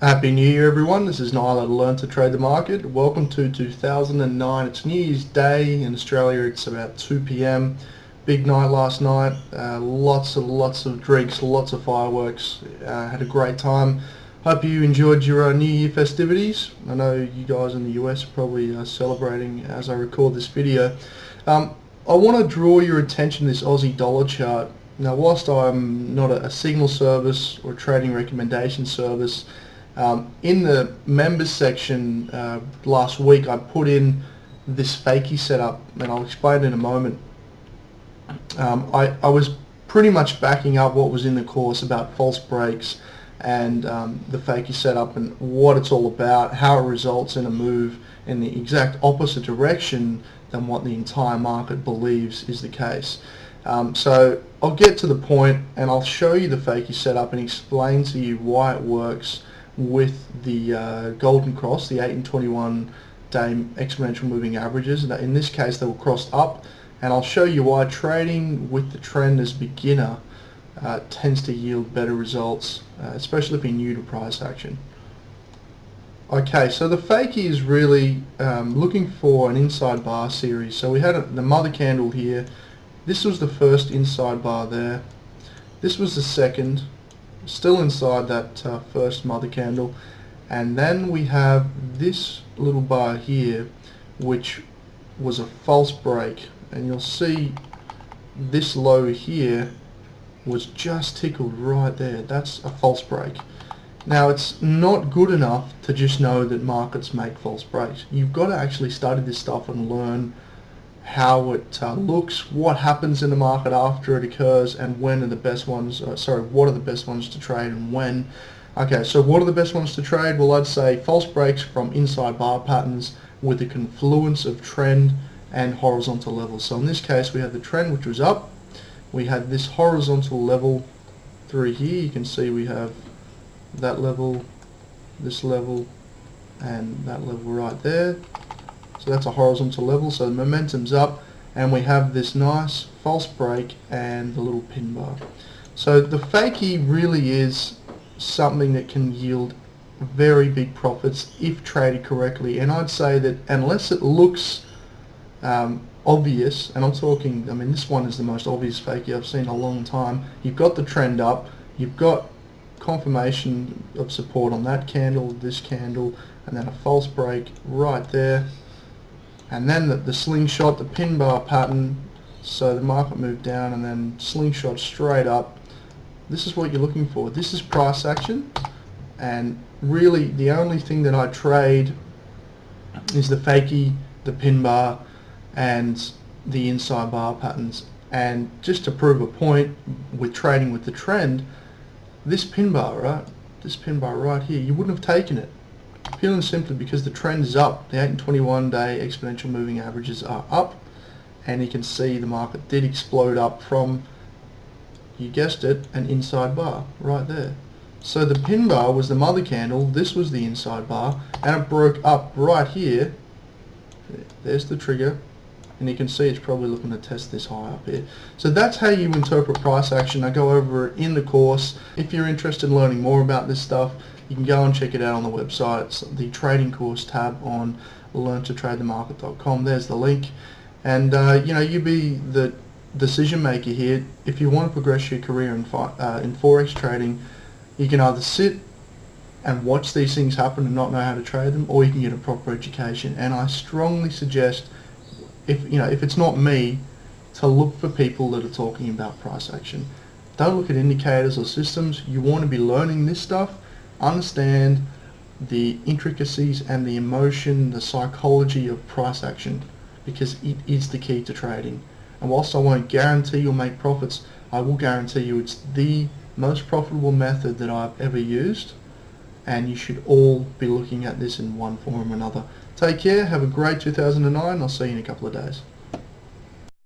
Happy New Year everyone, this is Niall at Learn to Trade the Market. Welcome to 2009. It's New Year's Day in Australia. It's about 2 p.m. Big night last night. Lots of drinks, lots of fireworks. Had a great time. Hope you enjoyed your New Year festivities. I know you guys in the US are probably celebrating as I record this video. I want to draw your attention to this Aussie dollar chart. Now, whilst I'm not a signal service or trading recommendation service, in the members section last week I put in this fakie setup, and I'll explain in a moment. I was pretty much backing up what was in the course about false breaks and the fakie setup and what it's all about, how it results in a move in the exact opposite direction than what the entire market believes is the case. So I'll get to the point and I'll show you the fakie setup and explain to you why it works with the golden cross, the 8 and 21 day exponential moving averages. In this case they were crossed up, and I'll show you why trading with the trend as beginner tends to yield better results, especially if you're new to price action. Okay, so the fakie is really looking for an inside bar series. So we had the mother candle here. This was the first inside bar there. This was the second, still inside that first mother candle, and then we have this little bar here which was a false break, and you'll see this low here was just tickled right there. That's a false break. Now, it's not good enough to just know that markets make false breaks. You've got to actually study this stuff and learn how it looks, what happens in the market after it occurs, and when are the best ones, what are the best ones to trade and when. Okay, so what are the best ones to trade? Well, I'd say false breaks from inside bar patterns with a confluence of trend and horizontal levels. So in this case we had the trend which was up, we had this horizontal level through here. You can see we have that level, this level, and that level right there. So that's a horizontal level, so the momentum's up, and we have this nice false break and the little pin bar. So the fakie really is something that can yield very big profits if traded correctly, and I'd say that unless it looks obvious, and I'm talking, I mean this one is the most obvious fakie I've seen in a long time. You've got the trend up, you've got confirmation of support on that candle, this candle, and then a false break right there. And then the slingshot, the pin bar pattern, so the market moved down and then slingshot straight up. This is what you're looking for. This is price action, and really the only thing that I trade is the fakie, the pin bar, and the inside bar patterns. And just to prove a point with trading with the trend, this pin bar, right, this pin bar right here, you wouldn't have taken it. Purely and simply because the trend is up. The 8 and 21 day exponential moving averages are up, and you can see the market did explode up from, you guessed it, an inside bar right there. So the pin bar was the mother candle, this was the inside bar, and it broke up right here. There's the trigger, and you can see it's probably looking to test this high up here. So that's how you interpret price action. I go over it in the course. If you're interested in learning more about this stuff, you can go and check it out on the website. It's the trading course tab on learntotradethemarket.com. There's the link, and you know, you be the decision maker here. If you want to progress your career in Forex trading, you can either sit and watch these things happen and not know how to trade them, or you can get a proper education. And I strongly suggest, if it's not me, to look for people that are talking about price action. Don't look at indicators or systems. You want to be learning this stuff. Understand the intricacies and the emotion, the psychology of price action, because it is the key to trading. And whilst I won't guarantee you'll make profits, I will guarantee you it's the most profitable method that I've ever used, and you should all be looking at this in one form or another. Take care, have a great 2009, I'll see you in a couple of days.